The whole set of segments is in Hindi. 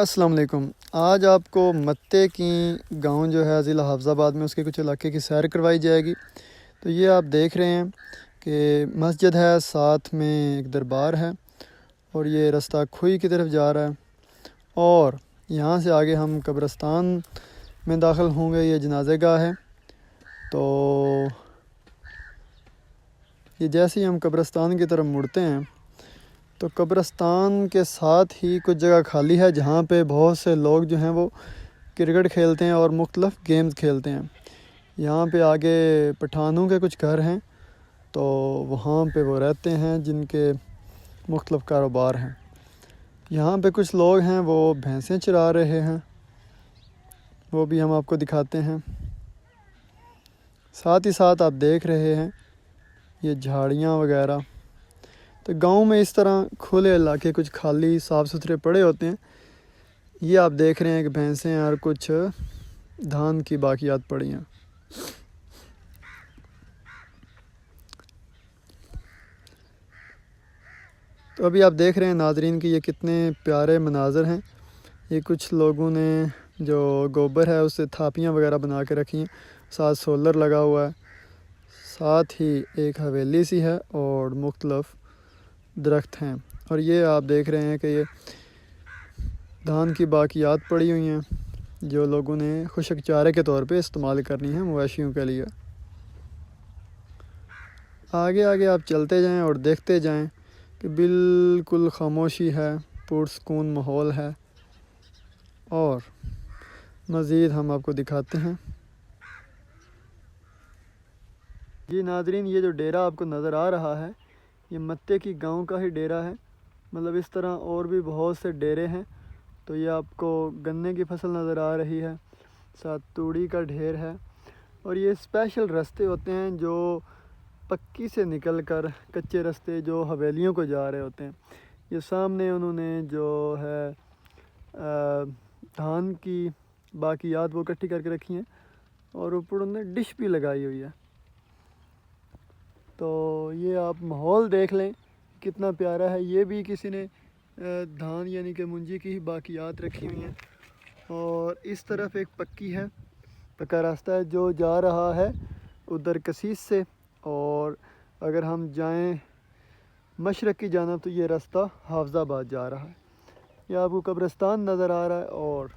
अस्सलाम वालेकुम। आज आपको मत्ते की गांव जो है ज़िला हाफिज़ाबाद में उसके कुछ इलाके की सैर करवाई जाएगी। तो ये आप देख रहे हैं कि मस्जिद है, साथ में एक दरबार है और ये रास्ता खुई की तरफ जा रहा है। और यहाँ से आगे हम कब्रिस्तान में दाखिल होंगे। ये जनाज़े गाह है। तो ये जैसे ही हम कब्रिस्तान की तरफ मुड़ते हैं तो कब्रिस्तान के साथ ही कुछ जगह खाली है जहाँ पे बहुत से लोग जो हैं वो क्रिकेट खेलते हैं और मुख्तलिफ़ गेम्स खेलते हैं। यहाँ पे आगे पठानों के कुछ घर हैं, तो वहाँ पे वो रहते हैं जिनके मुख्तलिफ़ कारोबार हैं। यहाँ पे कुछ लोग हैं वो भैंसें चरा रहे हैं, वो भी हम आपको दिखाते हैं। साथ ही साथ आप देख रहे हैं ये झाड़ियाँ वगैरह। तो गांव में इस तरह खुले इलाके कुछ खाली साफ़ सुथरे पड़े होते हैं। ये आप देख रहे हैं कि भैंसें और कुछ धान की बाकियात पड़ी हैं। तो अभी आप देख रहे हैं नाजरीन कि ये कितने प्यारे मनाज़र हैं। ये कुछ लोगों ने जो गोबर है उससे थापियाँ वगैरह बना के रखी हैं, साथ सोलर लगा हुआ है, साथ ही एक हवेली सी है और मुख्तलिफ़ दरख्त हैं। और ये आप देख रहे हैं कि ये धान की बाकियात पड़ी हुई हैं जो लोगों ने खुशक चारे के तौर पे इस्तेमाल करनी है मवेशियों के लिए। आगे आगे आप चलते जाएं और देखते जाएं कि बिल्कुल खामोशी है, पुरसकून माहौल है। और मज़ीद हम आपको दिखाते हैं। जी नाजरीन, ये जो डेरा आपको नज़र आ रहा है ये मत्ते की गांव का ही डेरा है। मतलब इस तरह और भी बहुत से डेरे हैं। तो ये आपको गन्ने की फसल नज़र आ रही है, साथ तूड़ी का ढेर है। और ये स्पेशल रास्ते होते हैं जो पक्की से निकल कर कच्चे रास्ते जो हवेलियों को जा रहे होते हैं। ये सामने उन्होंने जो है धान की बाकियात वो इकट्ठी करके रखी हैं और ऊपर उन्होंने डिश भी लगाई हुई है। तो ये आप माहौल देख लें कितना प्यारा है। ये भी किसी ने धान यानी कि मुंजी की ही बाकियात रखी हुई हैं। और इस तरफ एक पक्का रास्ता है जो जा रहा है उधर कसीस से। और अगर हम जाएं मशरक़ की जानिब तो ये रास्ता हाफिज़ाबाद जा रहा है। ये आपको कब्रिस्तान नज़र आ रहा है और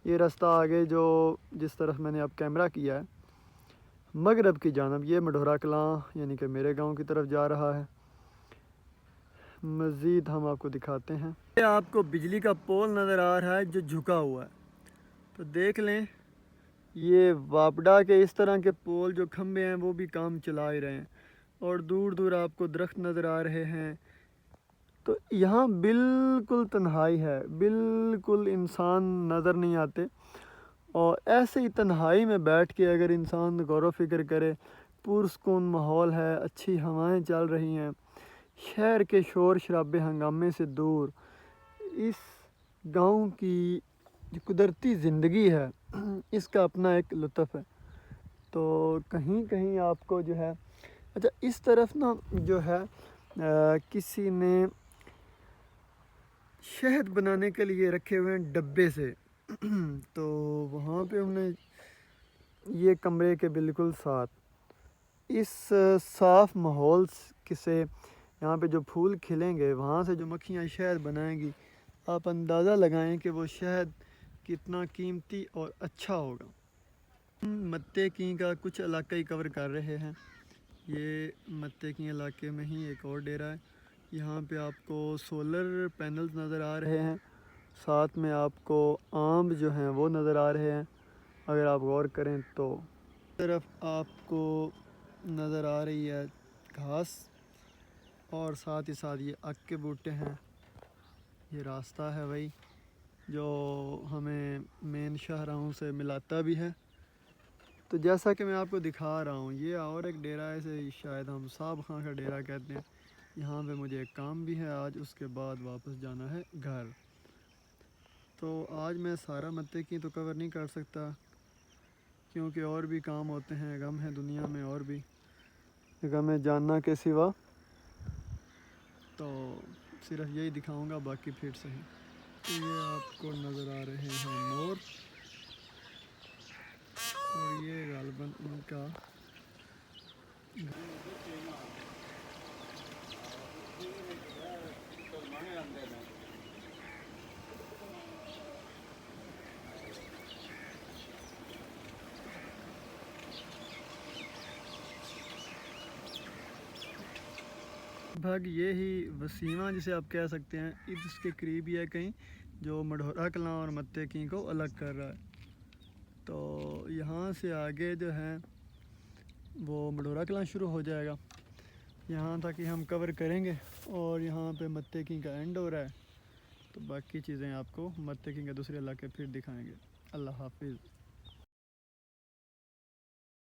ये रास्ता आगे जो जिस तरफ मैंने अब कैमरा किया है मगरब की जानिब, ये मढोरा कलां यानी कि मेरे गांव की तरफ जा रहा है। मज़ीद हम आपको दिखाते हैं। ये आपको बिजली का पोल नज़र आ रहा है जो झुका हुआ है। तो देख लें ये वापडा के इस तरह के पोल जो खंबे हैं वो भी काम चला ही रहे हैं। और दूर दूर आपको दरख्त नज़र आ रहे हैं। तो यहाँ बिल्कुल तन्हाई है, बिल्कुल इंसान नज़र नहीं आते। और ऐसे ही तन्हाई में बैठ के अगर इंसान गौर फिक्र करे, पुरसकून माहौल है, अच्छी हवाएं चल रही हैं, शहर के शोर शराबे हंगामे से दूर इस गांव की जो कुदरती ज़िंदगी है इसका अपना एक लुत्फ़ है। तो कहीं कहीं आपको जो है अच्छा इस तरफ ना जो है किसी ने शहद बनाने के लिए रखे हुए हैं डब्बे से तो वहाँ पे हमने ये कमरे के बिल्कुल साथ इस साफ़ माहौल से यहाँ पे जो फूल खिलेंगे वहाँ से जो मक्खियाँ शहद बनाएंगी, आप अंदाज़ा लगाएं कि वो शहद कितना कीमती और अच्छा होगा। मत्ते की का कुछ इलाका ही कवर कर रहे हैं। ये मत्ते की इलाके में ही एक और डेरा है। यहाँ पे आपको सोलर पैनल्स नज़र आ रहे हैं, साथ में आपको आम जो हैं वो नज़र आ रहे हैं। अगर आप गौर करें तो तरफ आपको नज़र आ रही है घास और साथ ही साथ ये अक के बूटे हैं। ये रास्ता है भाई जो हमें मेन शाहराहों से मिलाता भी है। तो जैसा कि मैं आपको दिखा रहा हूँ ये और एक डेरा है, इसे शायद हम साहब खां का डेरा कहते हैं। यहाँ पे मुझे एक काम भी है आज, उसके बाद वापस जाना है घर। तो आज मैं सारा मत्ते की तो कवर नहीं कर सकता क्योंकि और भी काम होते हैं, गम है दुनिया में और भी गम है जानना के सिवा। तो सिर्फ यही दिखाऊंगा, बाकी फिर सही। ये आपको नज़र आ रहे हैं मोर, और ये गालबन उनका भाग। ये ही वसीमा जिसे आप कह सकते हैं, इसके करीब ही है कहीं, जो मढ़ौरा कलां और मत्ते की को अलग कर रहा है। तो यहाँ से आगे जो है वो मढ़ौरा कलां शुरू हो जाएगा, यहाँ तक ही हम कवर करेंगे, और यहाँ पे मत्ते की का एंड हो रहा है। तो बाकी चीज़ें आपको मत्ते की का दूसरे इलाके फिर दिखाएंगे। अल्लाह हाफिज़।